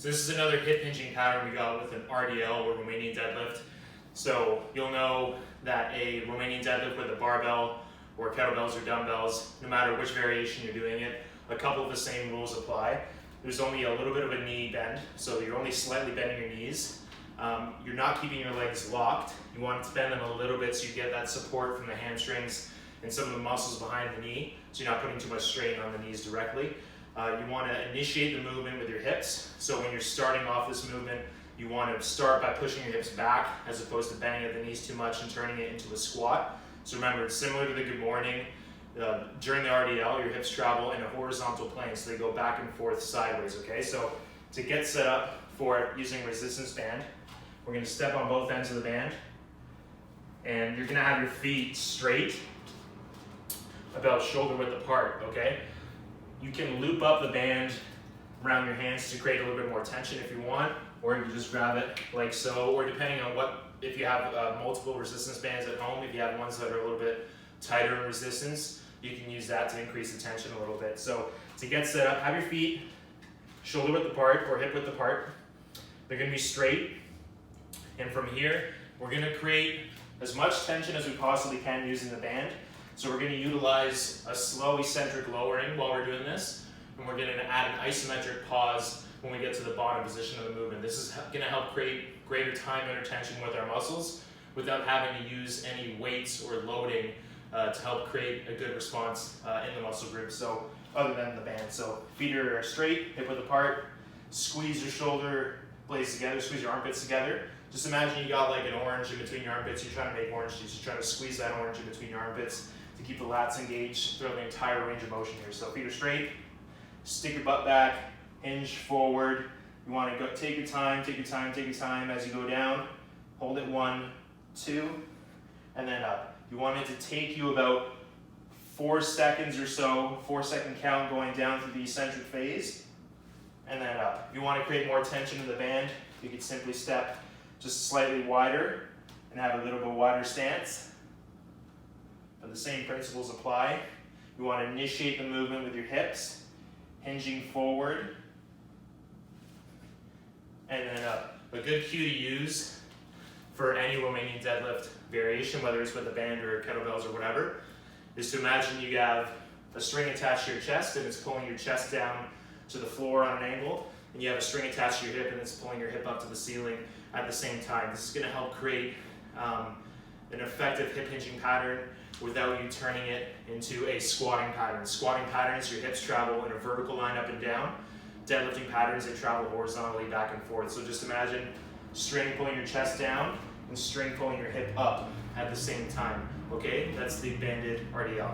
So this is another hip hinging pattern we got with an RDL or Romanian deadlift. So you'll know that a Romanian deadlift with a barbell or kettlebells or dumbbells, no matter which variation you're doing it, a couple of the same rules apply. There's only a little bit of a knee bend, so you're only slightly bending your knees. You're not keeping your legs locked. You want to bend them a little bit so you get that support from the hamstrings and some of the muscles behind the knee, so you're not putting too much strain on the knees directly. You want to initiate the movement with your hips. So when you're starting off this movement, you want to start by pushing your hips back as opposed to bending at the knees too much and turning it into a squat. So remember, it's similar to the good morning. During the RDL, your hips travel in a horizontal plane, so they go back and forth sideways, okay? So to get set up for it using resistance band, we're going to step on both ends of the band, and you're going to have your feet straight, about shoulder width apart, okay? You can loop up the band around your hands to create a little bit more tension if you want, or you can just grab it like so, or depending on if you have multiple resistance bands at home, if you have ones that are a little bit tighter in resistance, you can use that to increase the tension a little bit. So to get set up, have your feet shoulder width apart or hip width apart. They're going to be straight, and from here, we're going to create as much tension as we possibly can using the band. So we're going to utilize a slow eccentric lowering while we're doing this, and we're going to add an isometric pause when we get to the bottom position of the movement. This is going to help create greater time under tension with our muscles without having to use any weights or loading to help create a good response in the muscle group. So other than the band. So feet are straight, hip width apart, squeeze your shoulder blades together, squeeze your armpits together. Just imagine you got like an orange in between your armpits. You're trying to make orange juice. You're trying to squeeze that orange in between your armpits to keep the lats engaged throughout the entire range of motion here. So feet are straight, stick your butt back, hinge forward. You want to go, take your time as you go down. Hold it 1, 2, and then up. You want it to take you about 4 seconds or so, 4-second count going down through the eccentric phase, and then up. If you want to create more tension in the band, you can simply step just slightly wider and have a little bit wider stance. But the same principles apply. You want to initiate the movement with your hips, hinging forward, and then up. A good cue to use for any Romanian deadlift variation, whether it's with a band or kettlebells or whatever, is to imagine you have a string attached to your chest and it's pulling your chest down to the floor on an angle, and you have a string attached to your hip and it's pulling your hip up to the ceiling at the same time. This is going to help create an effective hip hinging pattern without you turning it into a squatting pattern. Squatting patterns, your hips travel in a vertical line up and down. Deadlifting patterns, they travel horizontally back and forth. So just imagine string pulling your chest down and string pulling your hip up at the same time. Okay, that's the banded RDL.